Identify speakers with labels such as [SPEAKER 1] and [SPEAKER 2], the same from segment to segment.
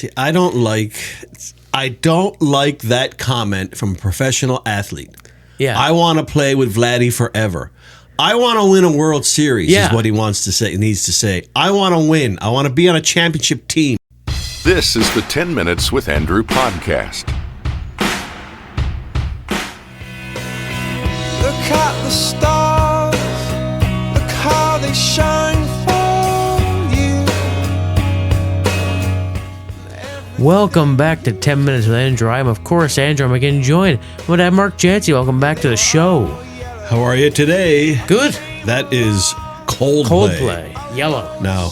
[SPEAKER 1] See, I don't like that comment from a professional athlete.
[SPEAKER 2] Yeah.
[SPEAKER 1] I want to play with Vladdy forever. I want to win a World Series is what he needs to say. I want to win. I want to be on a championship team.
[SPEAKER 3] This is the 10 Minutes with Andrew podcast.
[SPEAKER 4] Look at the stars, look how they shine for you.
[SPEAKER 2] Welcome back to 10 Minutes with Andrew. I'm, of course, Andrew. I'm again joined with Mark Jancy. Welcome back to the show.
[SPEAKER 1] How are you today?
[SPEAKER 2] Good.
[SPEAKER 1] That is Coldplay.
[SPEAKER 2] Yellow.
[SPEAKER 1] Now,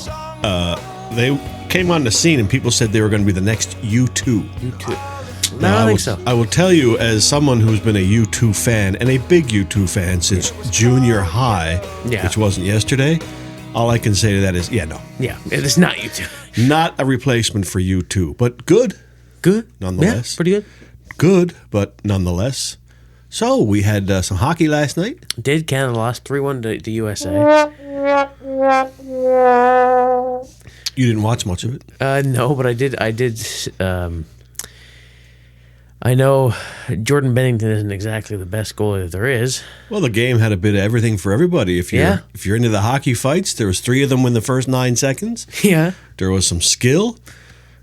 [SPEAKER 1] they came on the scene and people said they were going to be the next U2.
[SPEAKER 2] U2. No, I don't think so.
[SPEAKER 1] I will tell you, as someone who's been a U2 fan, and a big U2 fan since junior high, which wasn't yesterday, all I can say to that is, no.
[SPEAKER 2] Yeah, it is not U2.
[SPEAKER 1] Not a replacement for U2, but good.
[SPEAKER 2] Good.
[SPEAKER 1] Nonetheless.
[SPEAKER 2] Yeah, pretty good.
[SPEAKER 1] Good, but nonetheless. So, we had some hockey last night.
[SPEAKER 2] Did Canada lost 3-1 to the USA?
[SPEAKER 1] You didn't watch much of it?
[SPEAKER 2] No, but I did. I know Jordan Bennington isn't exactly the best goalie that there is.
[SPEAKER 1] Well, the game had a bit of everything for everybody. If you're into the hockey fights, there was 3 of them in the first 9 seconds.
[SPEAKER 2] Yeah.
[SPEAKER 1] There was some skill.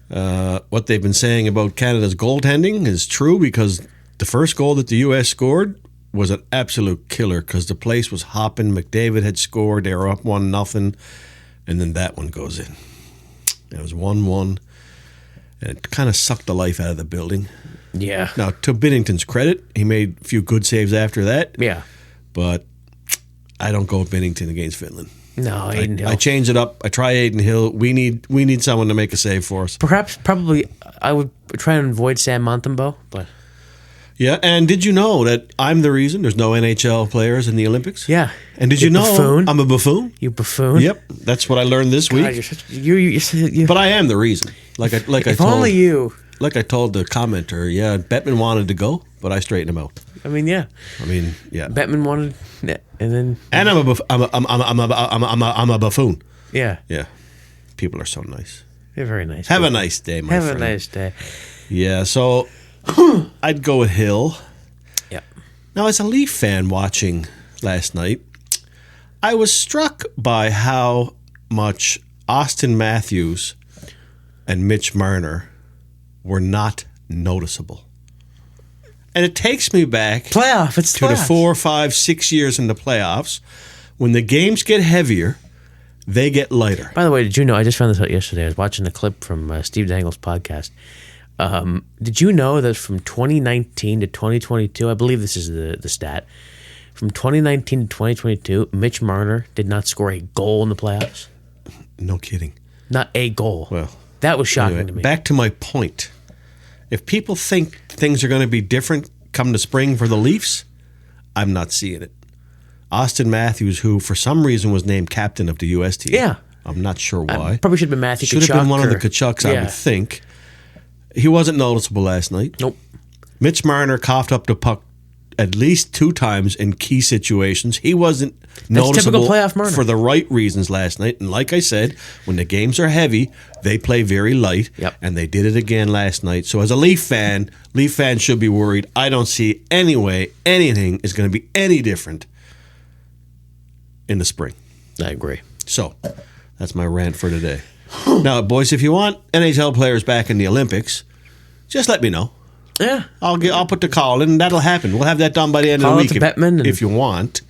[SPEAKER 1] What they've been saying about Canada's goaltending is true, because the first goal that the U.S. scored was an absolute killer because the place was hopping. McDavid had scored. They were up 1-0, and then that one goes in. It was 1-1, and it kind of sucked the life out of the building.
[SPEAKER 2] Yeah.
[SPEAKER 1] Now, to Binnington's credit, he made a few good saves after that.
[SPEAKER 2] Yeah.
[SPEAKER 1] But I don't go with Binnington against Finland.
[SPEAKER 2] No, Aiden Hill.
[SPEAKER 1] I change it up. I try Aiden Hill. We need someone to make a save for us.
[SPEAKER 2] Probably, I would try and avoid Sam Montembeault, but...
[SPEAKER 1] Yeah, and did you know that I'm the reason there's no NHL players in the Olympics?
[SPEAKER 2] Yeah.
[SPEAKER 1] And did you know
[SPEAKER 2] buffoon.
[SPEAKER 1] I'm a buffoon?
[SPEAKER 2] You buffoon?
[SPEAKER 1] Yep, that's what I learned this week.
[SPEAKER 2] You
[SPEAKER 1] But I am the reason.
[SPEAKER 2] If only you.
[SPEAKER 1] Like I told the commenter, Bettman wanted to go, but I straightened him out.
[SPEAKER 2] I mean, yeah. Bettman wanted, and then.
[SPEAKER 1] And I'm a buffoon.
[SPEAKER 2] Yeah.
[SPEAKER 1] Yeah. People are so nice.
[SPEAKER 2] They're very nice.
[SPEAKER 1] Have a nice day, my friend.
[SPEAKER 2] Have a nice day.
[SPEAKER 1] Yeah. So I'd go with Hill.
[SPEAKER 2] Yeah.
[SPEAKER 1] Now, as a Leaf fan watching last night, I was struck by how much Austin Matthews and Mitch Marner were not noticeable. And it takes me back
[SPEAKER 2] to the
[SPEAKER 1] 4, 5, 6 years in the playoffs. When the games get heavier, they get lighter.
[SPEAKER 2] By the way, did you know, I just found this out yesterday. I was watching a clip from Steve Dangle's podcast. Did you know that from 2019 to 2022, I believe this is the stat, from 2019 to 2022, Mitch Marner did not score a goal in the playoffs?
[SPEAKER 1] No kidding.
[SPEAKER 2] Not a goal.
[SPEAKER 1] Well,
[SPEAKER 2] that was shocking to me.
[SPEAKER 1] Back to my point. If people think things are going to be different come the spring for the Leafs, I'm not seeing it. Austin Matthews, who for some reason was named captain of the U.S. team.
[SPEAKER 2] Yeah.
[SPEAKER 1] I'm not sure why.
[SPEAKER 2] Probably should have been Matthew Tkachuk.
[SPEAKER 1] Should have been one of the Tkachuks, I would think. He wasn't noticeable last night.
[SPEAKER 2] Nope.
[SPEAKER 1] Mitch Marner coughed up the puck at least 2 times in key situations. He wasn't noticeable for the right reasons last night. And like I said, when the games are heavy, they play very light.
[SPEAKER 2] Yep.
[SPEAKER 1] And they did it again last night. So as a Leaf fans should be worried. I don't see any way anything is going to be any different in the spring.
[SPEAKER 2] I agree.
[SPEAKER 1] So that's my rant for today. Now, boys, if you want NHL players back in the Olympics, just let me know.
[SPEAKER 2] Yeah,
[SPEAKER 1] I'll put the call in, and that'll happen. We'll have that done by the end of the week if you want.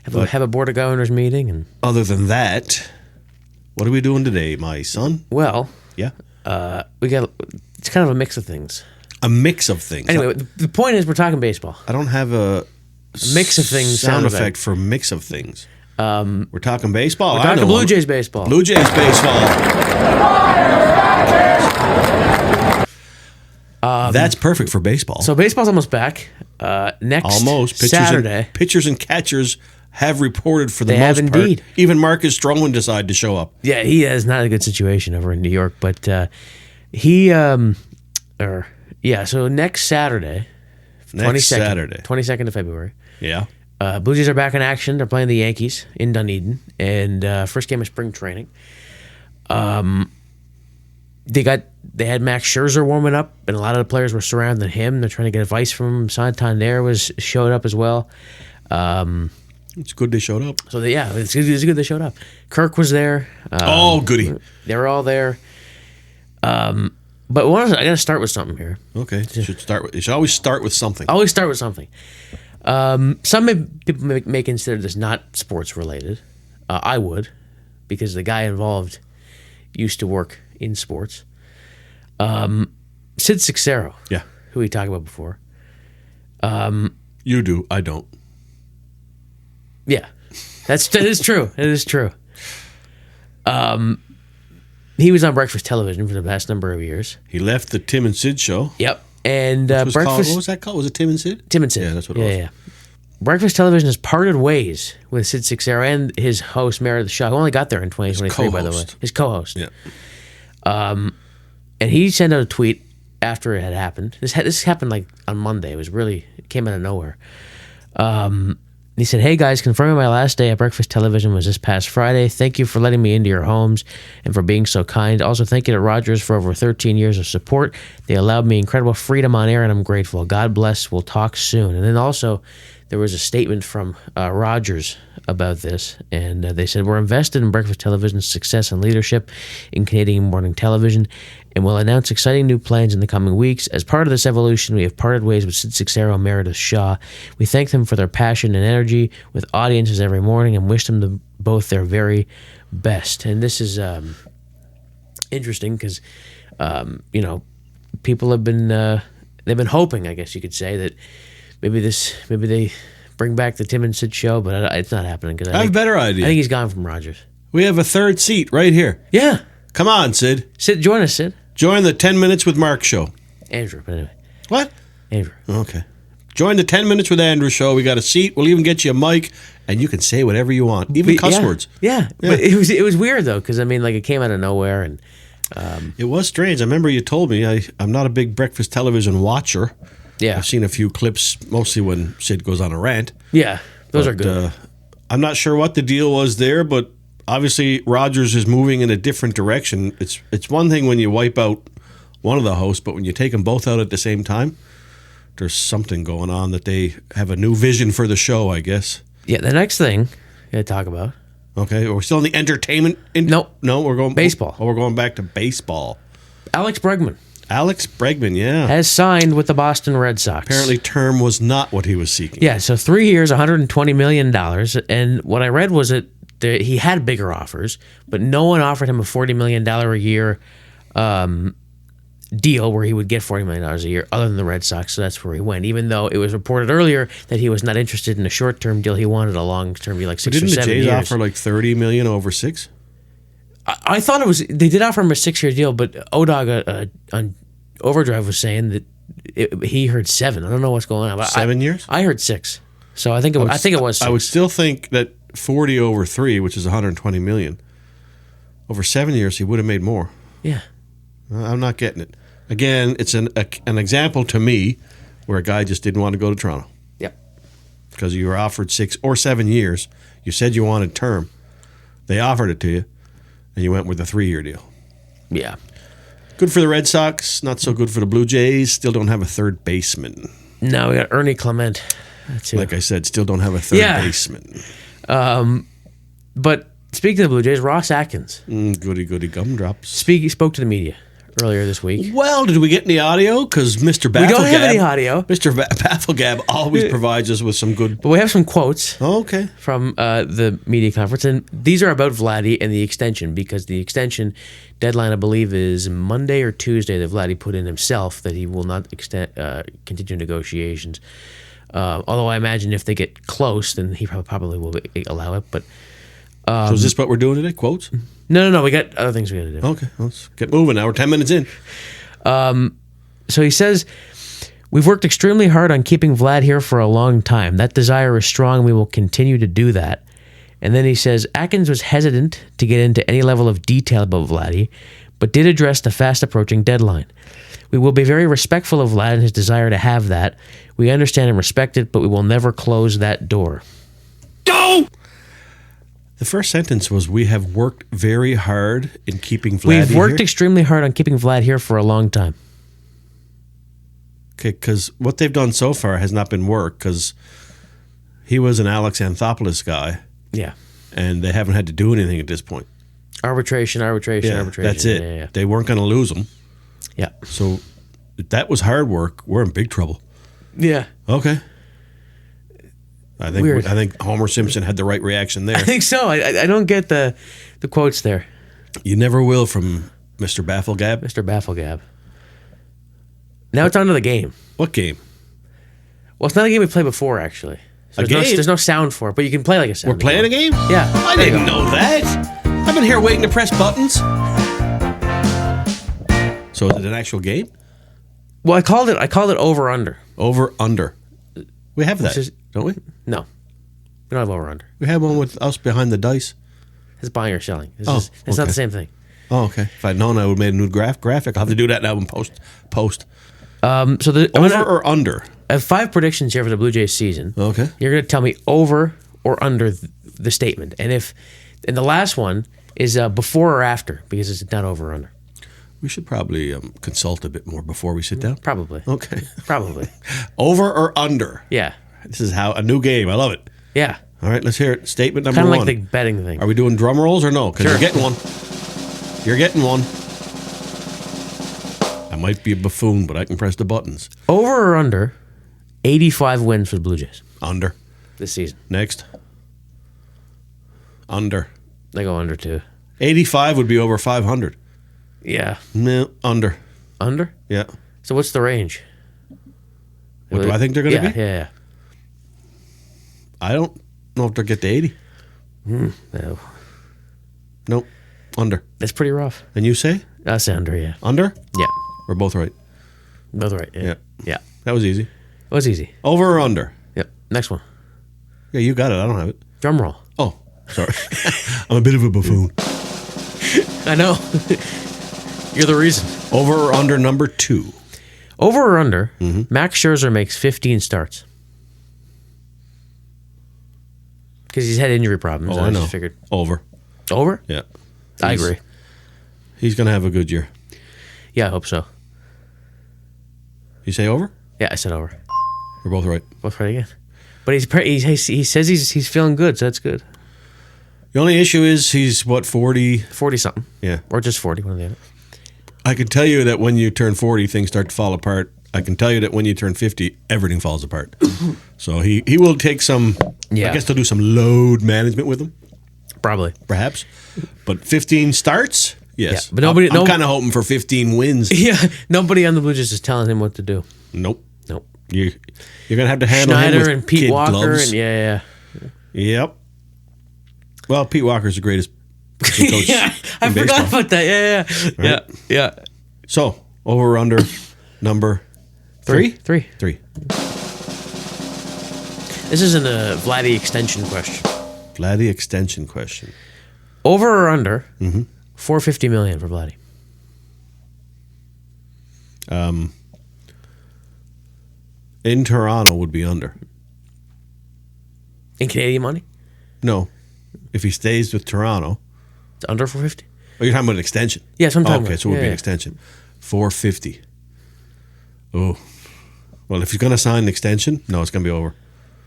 [SPEAKER 2] Have a board of governors meeting, and
[SPEAKER 1] other than that, what are we doing today, my son?
[SPEAKER 2] Well,
[SPEAKER 1] yeah,
[SPEAKER 2] it's kind of a mix of things.
[SPEAKER 1] A mix of things.
[SPEAKER 2] Anyway, the point is we're talking baseball.
[SPEAKER 1] I don't have a
[SPEAKER 2] mix of things
[SPEAKER 1] sound effect for mix of things. We're talking baseball.
[SPEAKER 2] We're talking Blue Jays baseball.
[SPEAKER 1] Blue Jays baseball. That's perfect for baseball.
[SPEAKER 2] So baseball's almost back. Next Saturday.
[SPEAKER 1] Pitchers and catchers have reported for the
[SPEAKER 2] most
[SPEAKER 1] part.
[SPEAKER 2] They have indeed.
[SPEAKER 1] Even Marcus Stroman decided to show up.
[SPEAKER 2] Yeah, he has not a good situation over in New York, but so next Saturday, 22nd of February.
[SPEAKER 1] Yeah.
[SPEAKER 2] Blue Jays are back in action. They're playing the Yankees in Dunedin, and first game of spring training. they had Max Scherzer warming up, and a lot of the players were surrounding him. They're trying to get advice from him. Santander showed up as well.
[SPEAKER 1] It's good they showed up.
[SPEAKER 2] So it's good they showed up. Kirk was there.
[SPEAKER 1] Goody.
[SPEAKER 2] They were all there. But I got to start with something here.
[SPEAKER 1] Okay, you should always start with something.
[SPEAKER 2] Always start with something. Some people may consider this not sports related. I would, because the guy involved used to work in sports. Sid Seixeiro.
[SPEAKER 1] Yeah.
[SPEAKER 2] Who we talked about before.
[SPEAKER 1] You do. I don't.
[SPEAKER 2] Yeah, that is true. It is true. He was on breakfast television for the past number of years.
[SPEAKER 1] He left the Tim and Sid show.
[SPEAKER 2] Yep. And
[SPEAKER 1] what was that called? Was it Tim and Sid?
[SPEAKER 2] Tim and Sid.
[SPEAKER 1] Yeah, that's what it was.
[SPEAKER 2] Yeah. Breakfast television has parted ways with Sid Seixeiro and his host, Meredith Shaw, who only got there in 2023, by the way. His co-host.
[SPEAKER 1] Yeah.
[SPEAKER 2] And he sent out a tweet after it had happened. This happened like on Monday. It came out of nowhere. He said, "Hey guys, confirming my last day at Breakfast Television was this past Friday. Thank you for letting me into your homes and for being so kind. Also, thank you to Rogers for over 13 years of support. They allowed me incredible freedom on air, and I'm grateful. God bless. We'll talk soon." And then also, there was a statement from Rogers about this, and they said, "We're invested in Breakfast Television's success and leadership in Canadian morning television, and will announce exciting new plans in the coming weeks. As part of this evolution, we have parted ways with Sid Seixeiro and Meredith Shaw. We thank them for their passion and energy with audiences every morning and wish them both their very best." And this is interesting because, people have been they've been hoping, I guess you could say, that maybe they bring back the Tim and Sid show, but it's not happening. Cause
[SPEAKER 1] I have a better idea.
[SPEAKER 2] I think he's gone from Rogers.
[SPEAKER 1] We have a third seat right here.
[SPEAKER 2] Yeah.
[SPEAKER 1] Come on, Sid.
[SPEAKER 2] Sid, join us, Sid.
[SPEAKER 1] Join the 10 Minutes with Mark show.
[SPEAKER 2] Andrew, but anyway.
[SPEAKER 1] What?
[SPEAKER 2] Andrew.
[SPEAKER 1] Okay. Join the 10 Minutes with Andrew show. We got a seat. We'll even get you a mic, and you can say whatever you want, even cuss words.
[SPEAKER 2] Yeah. But it was weird, though, because, it came out of nowhere. And
[SPEAKER 1] it was strange. I remember you told me I'm not a big breakfast television watcher.
[SPEAKER 2] Yeah.
[SPEAKER 1] I've seen a few clips, mostly when Sid goes on a rant.
[SPEAKER 2] Yeah, those are good.
[SPEAKER 1] I'm not sure what the deal was there, but obviously Rogers is moving in a different direction. It's one thing when you wipe out one of the hosts, but when you take them both out at the same time, there's something going on that they have a new vision for the show, I guess.
[SPEAKER 2] Yeah, the next thing to talk about.
[SPEAKER 1] Okay, we're still in the entertainment.
[SPEAKER 2] No,
[SPEAKER 1] we're going
[SPEAKER 2] baseball.
[SPEAKER 1] We're going back to baseball.
[SPEAKER 2] Alex Bregman
[SPEAKER 1] has
[SPEAKER 2] signed with the Boston Red Sox.
[SPEAKER 1] Apparently, term was not what he was seeking.
[SPEAKER 2] Yeah, so 3 years, $120 million. And what I read was that he had bigger offers, but no one offered him a $40 million a year deal where he would get $40 million a year other than the Red Sox, so that's where he went. Even though it was reported earlier that he was not interested in a short-term deal, he wanted a long-term deal, like 6 or 7 years.
[SPEAKER 1] Didn't the Jays offer like $30 million over 6?
[SPEAKER 2] I thought they did offer him a 6-year deal, but ODOG on Overdrive was saying that he heard 7. I don't know what's going on.
[SPEAKER 1] 7 years?
[SPEAKER 2] I heard 6. So I think it was 6.
[SPEAKER 1] I would still think that 40 over 3, which is $120 million, over 7 years he would have made more.
[SPEAKER 2] Yeah.
[SPEAKER 1] I'm not getting it. Again, it's an example to me where a guy just didn't want to go to Toronto.
[SPEAKER 2] Yep.
[SPEAKER 1] Because you were offered 6 or 7 years. You said you wanted term. They offered it to you, and you went with a 3-year deal.
[SPEAKER 2] Yeah.
[SPEAKER 1] Good for the Red Sox, not so good for the Blue Jays. Still don't have a third baseman.
[SPEAKER 2] No, we got Ernie Clement.
[SPEAKER 1] Like I said, still don't have a third baseman.
[SPEAKER 2] But speaking of the Blue Jays, Ross Atkins.
[SPEAKER 1] Goody gumdrops.
[SPEAKER 2] He spoke to the media earlier this week.
[SPEAKER 1] Well, did we get any audio? Because Mr. Bafflegab...
[SPEAKER 2] We don't have any audio.
[SPEAKER 1] Mr. Bafflegab always provides us with some good...
[SPEAKER 2] But we have some quotes
[SPEAKER 1] okay.
[SPEAKER 2] from the media conference, and these are about Vladdy and the extension, because the extension deadline, I believe, is Monday or Tuesday that Vladdy put in himself that he will not continue negotiations. Although I imagine if they get close, then he probably will allow it. But
[SPEAKER 1] so is this what we're doing today? Quotes?
[SPEAKER 2] No. We got other things we got to do.
[SPEAKER 1] Okay, let's get moving. Now we're 10 minutes in.
[SPEAKER 2] So he says, "We've worked extremely hard on keeping Vlad here for a long time. That desire is strong. We will continue to do that." And then he says, Atkins was hesitant to get into any level of detail about Vladdy, but did address the fast-approaching deadline. "We will be very respectful of Vlad and his desire to have that. We understand and respect it, but we will never close that door."
[SPEAKER 1] Go! The first sentence was, "We have worked very hard in keeping Vladdy
[SPEAKER 2] We've worked
[SPEAKER 1] here."
[SPEAKER 2] extremely hard on keeping Vlad here for a long time.
[SPEAKER 1] Okay, because what they've done so far has not been work, because he was an Alex Anthopoulos guy,
[SPEAKER 2] Yeah.
[SPEAKER 1] and they haven't had to do anything at this point.
[SPEAKER 2] Arbitration.
[SPEAKER 1] That's it.
[SPEAKER 2] Yeah.
[SPEAKER 1] They weren't going to lose him.
[SPEAKER 2] Yeah.
[SPEAKER 1] So if that was hard work, we're in big trouble.
[SPEAKER 2] Yeah.
[SPEAKER 1] Okay. I think
[SPEAKER 2] Weird.
[SPEAKER 1] I think Homer Simpson had the right reaction there.
[SPEAKER 2] I think so. I don't get the quotes there.
[SPEAKER 1] You never will from Mr. Bafflegab.
[SPEAKER 2] Mr. Bafflegab. Now it's on to the game.
[SPEAKER 1] What game?
[SPEAKER 2] Well, it's not a game we played before, actually. So
[SPEAKER 1] A
[SPEAKER 2] there's,
[SPEAKER 1] game?
[SPEAKER 2] there's no sound for it, but you can play like a sound.
[SPEAKER 1] We're playing a game?
[SPEAKER 2] Yeah.
[SPEAKER 1] I
[SPEAKER 2] There you
[SPEAKER 1] didn't
[SPEAKER 2] go.
[SPEAKER 1] know that. I've been here waiting to press buttons. So is it an actual game?
[SPEAKER 2] Well, I called it over under.
[SPEAKER 1] Over, under. We have that,
[SPEAKER 2] Which is-
[SPEAKER 1] don't we?
[SPEAKER 2] No, we don't have over under.
[SPEAKER 1] We have one with us behind the dice.
[SPEAKER 2] It's buying or selling. It's,
[SPEAKER 1] Oh,
[SPEAKER 2] it's not
[SPEAKER 1] okay.
[SPEAKER 2] the same thing.
[SPEAKER 1] Oh, okay. If I'd known, I would have made a new graphic. I'll have to do that now and post.
[SPEAKER 2] So
[SPEAKER 1] Over or under?
[SPEAKER 2] I have 5 predictions here for the Blue Jays season.
[SPEAKER 1] Okay.
[SPEAKER 2] You're going to tell me over or under the statement, and the last one is before or after, because it's not over or under.
[SPEAKER 1] We should probably consult a bit more before we sit down.
[SPEAKER 2] Probably.
[SPEAKER 1] Okay.
[SPEAKER 2] Probably.
[SPEAKER 1] Over or under?
[SPEAKER 2] Yeah.
[SPEAKER 1] This is how a new game. I love it.
[SPEAKER 2] Yeah.
[SPEAKER 1] All right, let's hear it. Statement number
[SPEAKER 2] Kind of
[SPEAKER 1] one.
[SPEAKER 2] like the betting thing.
[SPEAKER 1] Are we doing drum rolls or no? Because
[SPEAKER 2] Sure.
[SPEAKER 1] you're getting one. You're getting one. I might be a buffoon, but I can press the buttons.
[SPEAKER 2] Over or under 85 wins for the Blue Jays
[SPEAKER 1] Under.
[SPEAKER 2] this season?
[SPEAKER 1] Next. Under.
[SPEAKER 2] They go under too.
[SPEAKER 1] 85 would be over 500.
[SPEAKER 2] Yeah.
[SPEAKER 1] No, under.
[SPEAKER 2] Under?
[SPEAKER 1] Yeah.
[SPEAKER 2] So what's the range?
[SPEAKER 1] What do I think they're going to
[SPEAKER 2] Yeah,
[SPEAKER 1] be?
[SPEAKER 2] yeah.
[SPEAKER 1] I don't know if they'll get to 80.
[SPEAKER 2] No.
[SPEAKER 1] Nope. Under.
[SPEAKER 2] That's pretty rough.
[SPEAKER 1] And you say?
[SPEAKER 2] I say under, yeah.
[SPEAKER 1] Under?
[SPEAKER 2] Yeah.
[SPEAKER 1] We're both right.
[SPEAKER 2] Both right. Yeah.
[SPEAKER 1] Yeah.
[SPEAKER 2] Yeah.
[SPEAKER 1] That was easy.
[SPEAKER 2] It was easy.
[SPEAKER 1] Over or under?
[SPEAKER 2] Yep. Next one.
[SPEAKER 1] Yeah, you got it. I don't have it.
[SPEAKER 2] Drum roll.
[SPEAKER 1] Oh, sorry. I'm a bit of a buffoon.
[SPEAKER 2] I know. You're the reason.
[SPEAKER 1] Over or under number 2?
[SPEAKER 2] Over or under,
[SPEAKER 1] Mm-hmm.
[SPEAKER 2] Max Scherzer makes 15 starts. Because he's had injury problems.
[SPEAKER 1] Oh, I know.
[SPEAKER 2] just figured.
[SPEAKER 1] Over.
[SPEAKER 2] Over?
[SPEAKER 1] Yeah.
[SPEAKER 2] I
[SPEAKER 1] He's-
[SPEAKER 2] agree.
[SPEAKER 1] He's going to have a good year.
[SPEAKER 2] Yeah, I hope so.
[SPEAKER 1] You say over?
[SPEAKER 2] Yeah, I said over.
[SPEAKER 1] We're both right.
[SPEAKER 2] Both right again. But he says he's feeling good, so that's good.
[SPEAKER 1] The only issue is he's, 40?
[SPEAKER 2] 40-something.
[SPEAKER 1] Yeah.
[SPEAKER 2] Or just 40, one of the other.
[SPEAKER 1] I can tell you that when you turn 40, things start to fall apart. I can tell you that when you turn 50, everything falls apart. So he will take some,
[SPEAKER 2] Yeah.
[SPEAKER 1] I guess they'll do some load management with him,
[SPEAKER 2] Probably.
[SPEAKER 1] perhaps. But 15 starts? Yes.
[SPEAKER 2] Yeah, but nobody-
[SPEAKER 1] I'm
[SPEAKER 2] no-
[SPEAKER 1] kind of hoping for 15 wins.
[SPEAKER 2] Yeah, nobody on the Blue Jays is telling him what to do.
[SPEAKER 1] Nope.
[SPEAKER 2] Nope.
[SPEAKER 1] You're going to have to handle him
[SPEAKER 2] Schneider
[SPEAKER 1] with
[SPEAKER 2] and Pete
[SPEAKER 1] kid
[SPEAKER 2] Walker
[SPEAKER 1] gloves.
[SPEAKER 2] and yeah.
[SPEAKER 1] Yep. Well, Pete Walker's the greatest pitching coach
[SPEAKER 2] Yeah, I
[SPEAKER 1] in
[SPEAKER 2] forgot
[SPEAKER 1] baseball.
[SPEAKER 2] about that. Yeah. Yeah.
[SPEAKER 1] So, over or under number 3?
[SPEAKER 2] 3.
[SPEAKER 1] 3.
[SPEAKER 2] This isn't a Vladdy extension question.
[SPEAKER 1] Vladdy extension question.
[SPEAKER 2] Over or under
[SPEAKER 1] Mm-hmm.
[SPEAKER 2] $450 million for Vladdy?
[SPEAKER 1] In Toronto would be under.
[SPEAKER 2] In Canadian money?
[SPEAKER 1] No. If he stays with Toronto.
[SPEAKER 2] It's under 450?
[SPEAKER 1] Oh, you're talking about an extension?
[SPEAKER 2] Yeah, sometime.
[SPEAKER 1] Okay, so it would be an extension. 450. Oh. Well, if he's going to sign an extension, no, it's going to be over.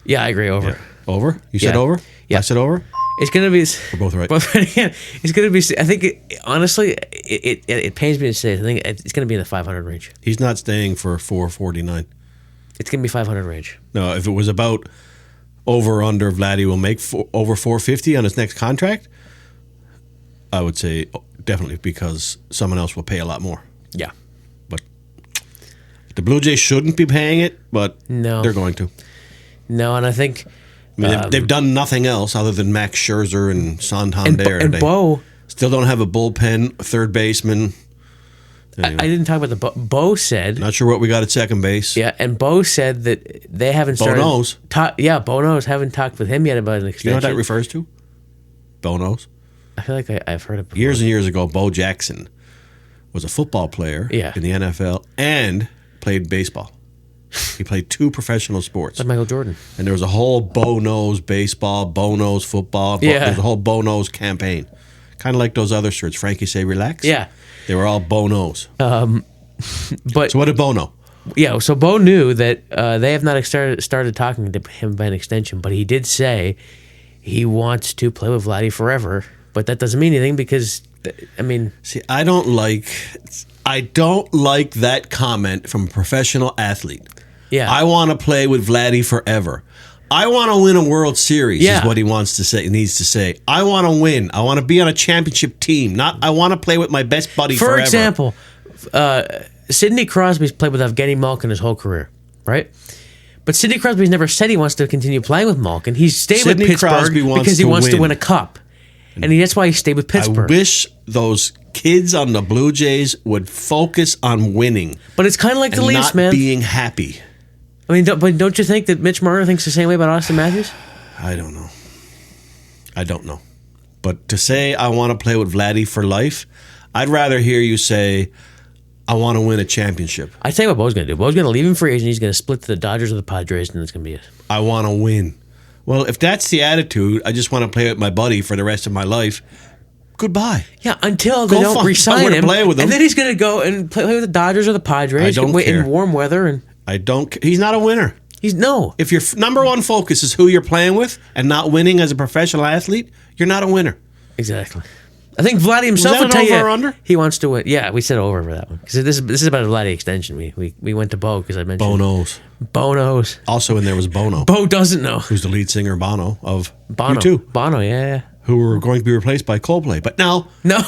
[SPEAKER 2] Yeah, I agree. Over.
[SPEAKER 1] Over? You said
[SPEAKER 2] Yeah.
[SPEAKER 1] over?
[SPEAKER 2] Yeah.
[SPEAKER 1] I said over?
[SPEAKER 2] It's gonna be.
[SPEAKER 1] We're both right.
[SPEAKER 2] Both right again. It's gonna be. I think. Honestly, it pains me to say. I think it's gonna be in the 500 range.
[SPEAKER 1] He's not staying for 449.
[SPEAKER 2] It's gonna be 500 range.
[SPEAKER 1] No, if it was about over or under, Vladdy will make over 450 on his next contract, I would say definitely, because someone else will pay a lot more.
[SPEAKER 2] Yeah.
[SPEAKER 1] But the Blue Jays shouldn't be paying it, but
[SPEAKER 2] No.
[SPEAKER 1] they're going to.
[SPEAKER 2] No, and I think.
[SPEAKER 1] I mean, they've done nothing else other than Max Scherzer and Santander.
[SPEAKER 2] And
[SPEAKER 1] They
[SPEAKER 2] Bo.
[SPEAKER 1] still don't have a bullpen, third baseman. Anyway,
[SPEAKER 2] I didn't talk about the Bo said.
[SPEAKER 1] not sure what we got at second base.
[SPEAKER 2] Yeah, and Bo said that they haven't
[SPEAKER 1] Bo
[SPEAKER 2] started.
[SPEAKER 1] knows.
[SPEAKER 2] Bo knows. Haven't talked with him yet about an extension.
[SPEAKER 1] You know what that refers to? Bo knows.
[SPEAKER 2] I feel like I've heard it before.
[SPEAKER 1] Years and years ago, Bo Jackson was a football player
[SPEAKER 2] Yeah.
[SPEAKER 1] in the NFL and played baseball. He played 2 professional sports.
[SPEAKER 2] Like Michael Jordan.
[SPEAKER 1] And there was a whole Bo Knows baseball, Bo Knows football.
[SPEAKER 2] Yeah.
[SPEAKER 1] There was a whole Bo Knows campaign. Kind of like those other shirts. Frankie Say Relax.
[SPEAKER 2] Yeah.
[SPEAKER 1] They were all Bo Knows.
[SPEAKER 2] But
[SPEAKER 1] So what did Bo know?
[SPEAKER 2] yeah, so Bo knew that they have not started talking to him by an extension, but he did say he wants to play with Vladdy forever. But that doesn't mean anything because, I mean...
[SPEAKER 1] See, I don't like that comment from a professional athlete.
[SPEAKER 2] Yeah.
[SPEAKER 1] I want to play with Vladdy forever. I want to win a World Series
[SPEAKER 2] Yeah.
[SPEAKER 1] is what he wants to say. Needs to say. I want to win. I want to be on a championship team. Not I want to play with my best buddy
[SPEAKER 2] For
[SPEAKER 1] forever.
[SPEAKER 2] example, Sidney Crosby's played with Evgeny Malkin his whole career, right? But Sidney Crosby's never said he wants to continue playing with Malkin. He's stayed
[SPEAKER 1] Sidney
[SPEAKER 2] with Pittsburgh
[SPEAKER 1] Crosby wants
[SPEAKER 2] because he
[SPEAKER 1] to
[SPEAKER 2] wants to
[SPEAKER 1] win.
[SPEAKER 2] win a cup. And that's why he stayed with Pittsburgh.
[SPEAKER 1] I wish those kids on the Blue Jays would focus on winning
[SPEAKER 2] But it's kind of like the
[SPEAKER 1] and
[SPEAKER 2] Leafs,
[SPEAKER 1] not
[SPEAKER 2] man.
[SPEAKER 1] being happy.
[SPEAKER 2] I mean, but don't you think that Mitch Marner thinks the same way about Austin Matthews?
[SPEAKER 1] I don't know. But to say I want to play with Vladdy for life, I'd rather hear you say I want to win a championship.
[SPEAKER 2] I tell you what Bo's going to do. Bo's going to leave him free agent. He's going to split to the Dodgers or the Padres, and that's going to be it.
[SPEAKER 1] I want to win. Well, if that's the attitude, I just want to play with my buddy for the rest of my life. Goodbye.
[SPEAKER 2] Yeah, until they
[SPEAKER 1] Go
[SPEAKER 2] don't
[SPEAKER 1] find
[SPEAKER 2] re-sign
[SPEAKER 1] somewhere to
[SPEAKER 2] him.
[SPEAKER 1] play with him.
[SPEAKER 2] And then he's going to go and play with the Dodgers or the Padres.
[SPEAKER 1] I don't
[SPEAKER 2] wait
[SPEAKER 1] care.
[SPEAKER 2] in warm weather. And
[SPEAKER 1] He's not a winner.
[SPEAKER 2] he's no.
[SPEAKER 1] If your number one focus is who you're playing with and not winning as a professional athlete, you're not a winner.
[SPEAKER 2] Exactly. I think Vladdy himself
[SPEAKER 1] that
[SPEAKER 2] would tell
[SPEAKER 1] an over
[SPEAKER 2] you
[SPEAKER 1] or under?
[SPEAKER 2] he wants to win. Yeah, we said over for that one because this is about a Vladdy extension. We went to Bo because I mentioned
[SPEAKER 1] Bono's.
[SPEAKER 2] Bo knows.
[SPEAKER 1] Also in there was Bono,
[SPEAKER 2] Bo doesn't know.
[SPEAKER 1] who's the lead singer Bono of
[SPEAKER 2] Bono.
[SPEAKER 1] U2,
[SPEAKER 2] Bono. Yeah.
[SPEAKER 1] who were going to be replaced by Coldplay. But now
[SPEAKER 2] No.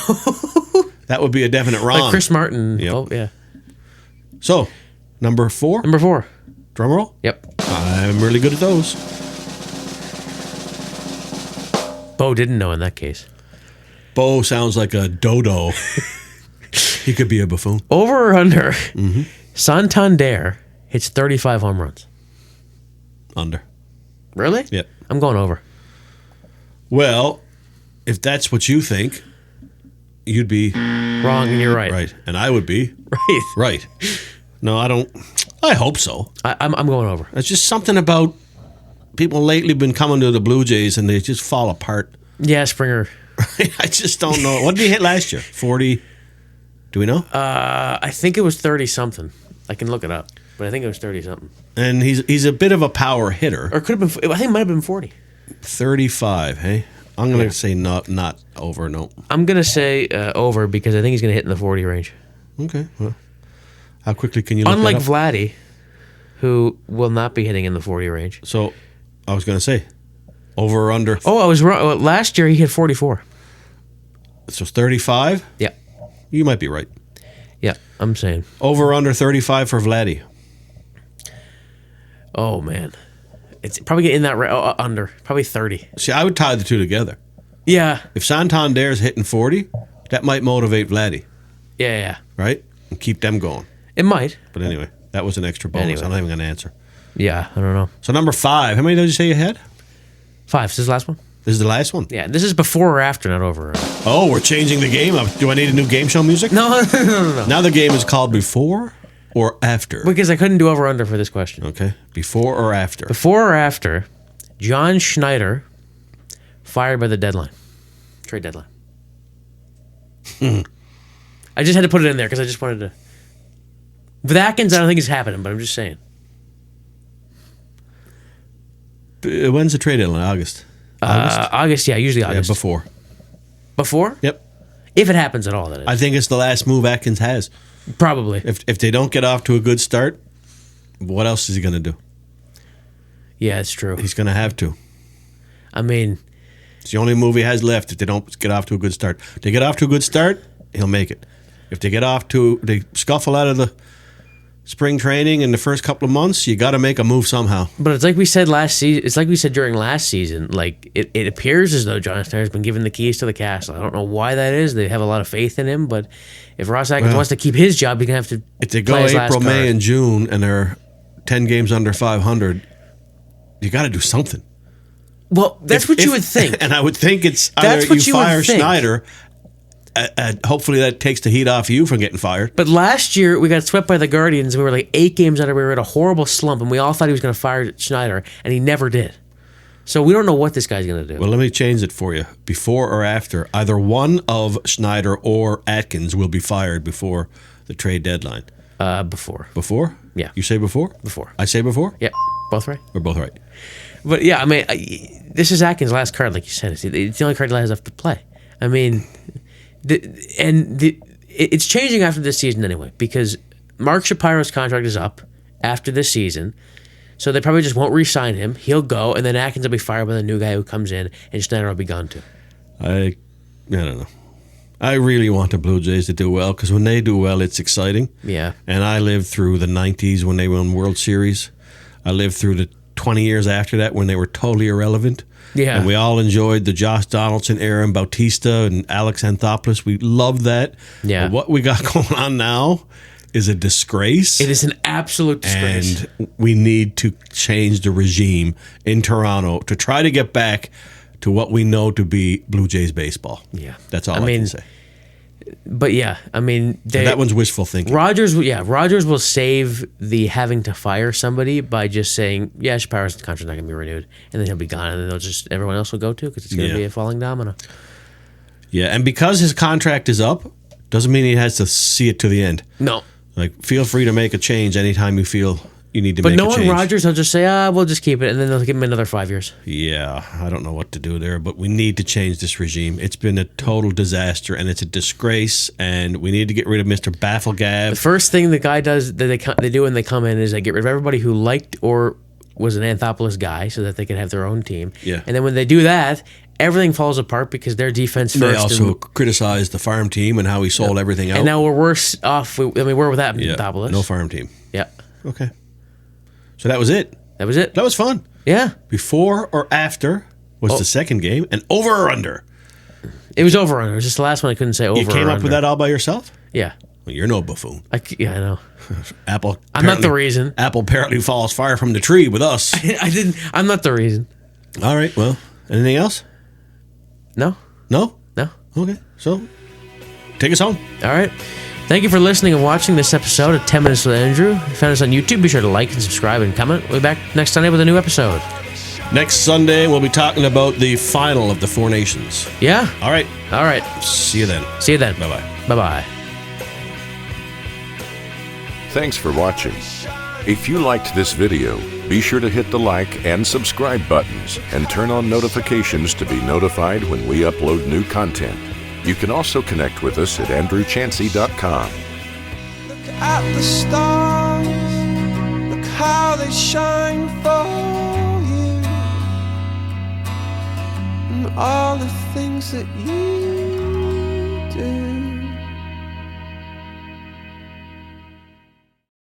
[SPEAKER 1] that would be a definite wrong.
[SPEAKER 2] Like Chris Martin.
[SPEAKER 1] Yep.
[SPEAKER 2] Oh yeah.
[SPEAKER 1] So, number 4,
[SPEAKER 2] Number 4.
[SPEAKER 1] drum roll.
[SPEAKER 2] Yep.
[SPEAKER 1] I'm really good at those.
[SPEAKER 2] Bo didn't know in that case.
[SPEAKER 1] Bo sounds like a dodo. He could be a buffoon.
[SPEAKER 2] Over or under?
[SPEAKER 1] Mm-hmm.
[SPEAKER 2] Santander hits 35 home runs.
[SPEAKER 1] Under.
[SPEAKER 2] Really?
[SPEAKER 1] Yep.
[SPEAKER 2] I'm going over.
[SPEAKER 1] Well, if that's what you think, you'd be
[SPEAKER 2] Wrong, and you're right.
[SPEAKER 1] right, and I would be
[SPEAKER 2] Right.
[SPEAKER 1] right. No, I don't. I hope so.
[SPEAKER 2] I'm going over.
[SPEAKER 1] It's just something about people lately been coming to the Blue Jays and they just fall apart.
[SPEAKER 2] Yeah, Springer.
[SPEAKER 1] I just don't know. What did he hit last year? 40? Do we know?
[SPEAKER 2] I think it was 30 something. I can look it up, but I think it was 30 something.
[SPEAKER 1] And he's a bit of a power hitter.
[SPEAKER 2] Or it could have been. I think it might have been 40.
[SPEAKER 1] 35, hey? I'm going to say not over, no.
[SPEAKER 2] I'm gonna say over because I think he's gonna hit in the 40 range.
[SPEAKER 1] Okay, well. How quickly can you look
[SPEAKER 2] Unlike
[SPEAKER 1] that up?
[SPEAKER 2] Vladdy, who will not be hitting in the 40 range.
[SPEAKER 1] So, I was going to say, over or under.
[SPEAKER 2] Oh, I was wrong. Well, last year he hit 44.
[SPEAKER 1] So 35?
[SPEAKER 2] Yeah.
[SPEAKER 1] You might be right.
[SPEAKER 2] Yeah, I'm saying.
[SPEAKER 1] Over or under 35 for Vladdy.
[SPEAKER 2] Oh, man. It's probably in that under. Probably 30.
[SPEAKER 1] See, I would tie the two together.
[SPEAKER 2] Yeah.
[SPEAKER 1] If Santander's hitting 40, that might motivate Vladdy,
[SPEAKER 2] Yeah.
[SPEAKER 1] right? And keep them going.
[SPEAKER 2] It might.
[SPEAKER 1] But anyway, that was an extra bonus.
[SPEAKER 2] Anyway.
[SPEAKER 1] I'm not even going to answer.
[SPEAKER 2] Yeah, I don't know.
[SPEAKER 1] So number 5, how many did you say you had?
[SPEAKER 2] 5. Is this the last one?
[SPEAKER 1] This is the last one?
[SPEAKER 2] Yeah, this is before or after, not over.
[SPEAKER 1] Oh, we're changing the game up. Do I need a new game show music?
[SPEAKER 2] No.
[SPEAKER 1] Now the game is called Before or After.
[SPEAKER 2] Because I couldn't do over under for this question.
[SPEAKER 1] Okay. Before or after?
[SPEAKER 2] Before or after, John Schneider fired by the deadline. Trade deadline. I just had to put it in there because I just wanted to. With Atkins, I don't think it's happening, but I'm just saying.
[SPEAKER 1] When's the trade deadline? August?
[SPEAKER 2] August, yeah, usually August.
[SPEAKER 1] Yeah, before.
[SPEAKER 2] Before?
[SPEAKER 1] Yep.
[SPEAKER 2] If it happens at all, that is.
[SPEAKER 1] I think it's the last move Atkins has.
[SPEAKER 2] Probably.
[SPEAKER 1] If they don't get off to a good start, what else is he going to do?
[SPEAKER 2] Yeah, it's true.
[SPEAKER 1] He's going to have to.
[SPEAKER 2] I mean,
[SPEAKER 1] It's the only move he has left if they don't get off to a good start. If they get off to a good start, he'll make it. If they scuffle out of the spring training in the first couple of months, you got to make a move somehow.
[SPEAKER 2] but it's like we said last season. It's like we said during last season. Like it appears as though John Schneider's been given the keys to the castle. I don't know why that is. They have a lot of faith in him, but if Ross Atkins wants to keep his job, he's gonna have to.
[SPEAKER 1] If they go
[SPEAKER 2] play his last
[SPEAKER 1] April, May,
[SPEAKER 2] card.
[SPEAKER 1] and June, and they're 10 games under 500, you got to do something.
[SPEAKER 2] Well, that's what you would think.
[SPEAKER 1] And I would think it's
[SPEAKER 2] That's
[SPEAKER 1] either
[SPEAKER 2] what
[SPEAKER 1] you
[SPEAKER 2] you would
[SPEAKER 1] fire
[SPEAKER 2] think.
[SPEAKER 1] Schneider hopefully that takes the heat off you from getting fired.
[SPEAKER 2] But last year, we got swept by the Guardians. We were like 8 games out of it. We were in a horrible slump, and we all thought he was going to fire Schneider, and he never did. So we don't know what this guy's going to do.
[SPEAKER 1] Well, let me change it for you. Before or after, either one of Schneider or Atkins will be fired before the trade deadline.
[SPEAKER 2] Before.
[SPEAKER 1] Before?
[SPEAKER 2] Yeah.
[SPEAKER 1] You say before?
[SPEAKER 2] Before.
[SPEAKER 1] I say before?
[SPEAKER 2] Yeah, both right.
[SPEAKER 1] We're both right.
[SPEAKER 2] But yeah, I mean, this is Atkins' last card, like you said. It's the only card he has left to play. I mean, it's changing after this season anyway, because Mark Shapiro's contract is up after this season. So they probably just won't re-sign him. He'll go, and then Atkins will be fired by the new guy who comes in, and Schneider will be gone too.
[SPEAKER 1] I don't know. I really want the Blue Jays to do well, because when they do well, it's exciting.
[SPEAKER 2] Yeah.
[SPEAKER 1] And I lived through the 90s when they won World Series. I lived through the 20 years after that when they were totally irrelevant.
[SPEAKER 2] Yeah.
[SPEAKER 1] And we all enjoyed the Josh Donaldson era and Bautista and Alex Anthopoulos. We loved that.
[SPEAKER 2] Yeah.
[SPEAKER 1] But what we got going on now is a disgrace.
[SPEAKER 2] It is an absolute disgrace.
[SPEAKER 1] And we need to change the regime in Toronto to try to get back to what we know to be Blue Jays baseball.
[SPEAKER 2] Yeah.
[SPEAKER 1] That's all I can say.
[SPEAKER 2] But yeah, I mean...
[SPEAKER 1] that one's wishful thinking.
[SPEAKER 2] Rogers will save the having to fire somebody by just saying, yeah, Shapiro's contract's not going to be renewed. And then he'll be gone, and then everyone else will go too, because it's going to be a falling domino.
[SPEAKER 1] Yeah, and because his contract is up, doesn't mean he has to see it to the end.
[SPEAKER 2] No.
[SPEAKER 1] Like, feel free to make a change anytime you feel you need to make a change.
[SPEAKER 2] But knowing Rogers, he'll just say, we'll just keep it, and then they'll give him another 5 years.
[SPEAKER 1] Yeah, I don't know what to do there, but we need to change this regime. It's been a total disaster, and it's a disgrace, and we need to get rid of Mr. Bafflegab.
[SPEAKER 2] The first thing the guy does that they do when they come in is they get rid of everybody who liked or was an Anthopoulos guy so that they could have their own team.
[SPEAKER 1] Yeah.
[SPEAKER 2] And then when they do that, everything falls apart because their defense first.
[SPEAKER 1] They also criticized the farm team and how he sold everything out.
[SPEAKER 2] And now we're worse off than we were without Anthopoulos.
[SPEAKER 1] No farm team.
[SPEAKER 2] Yeah.
[SPEAKER 1] Okay. So that was it.
[SPEAKER 2] That was it.
[SPEAKER 1] That was fun.
[SPEAKER 2] Yeah.
[SPEAKER 1] Before or after was the second game, and over or under?
[SPEAKER 2] It was over under. It was just the last one I couldn't say over or
[SPEAKER 1] You
[SPEAKER 2] under.
[SPEAKER 1] came up with that all by yourself?
[SPEAKER 2] Yeah.
[SPEAKER 1] Well, you're no buffoon.
[SPEAKER 2] I know.
[SPEAKER 1] Apple.
[SPEAKER 2] I'm not the reason.
[SPEAKER 1] Apple apparently falls fire from the tree with us.
[SPEAKER 2] I'm not the reason.
[SPEAKER 1] All right. Well, anything else?
[SPEAKER 2] No.
[SPEAKER 1] No?
[SPEAKER 2] No.
[SPEAKER 1] Okay. So, take us home.
[SPEAKER 2] All right. Thank you for listening and watching this episode of 10 Minutes with Andrew. If you found us on YouTube, be sure to like and subscribe and comment. We'll be back next Sunday with a new episode.
[SPEAKER 1] Next Sunday, we'll be talking about the final of the Four Nations.
[SPEAKER 2] Yeah?
[SPEAKER 1] All right.
[SPEAKER 2] All right.
[SPEAKER 1] See you then.
[SPEAKER 2] See you then.
[SPEAKER 1] Bye-bye.
[SPEAKER 2] Bye-bye.
[SPEAKER 3] Thanks for watching. If you liked this video, be sure to hit the like and subscribe buttons and turn on notifications to be notified when we upload new content. You can also connect with us at andrewchansey.com.
[SPEAKER 4] Look at the stars, look how they shine for you, and all the things that you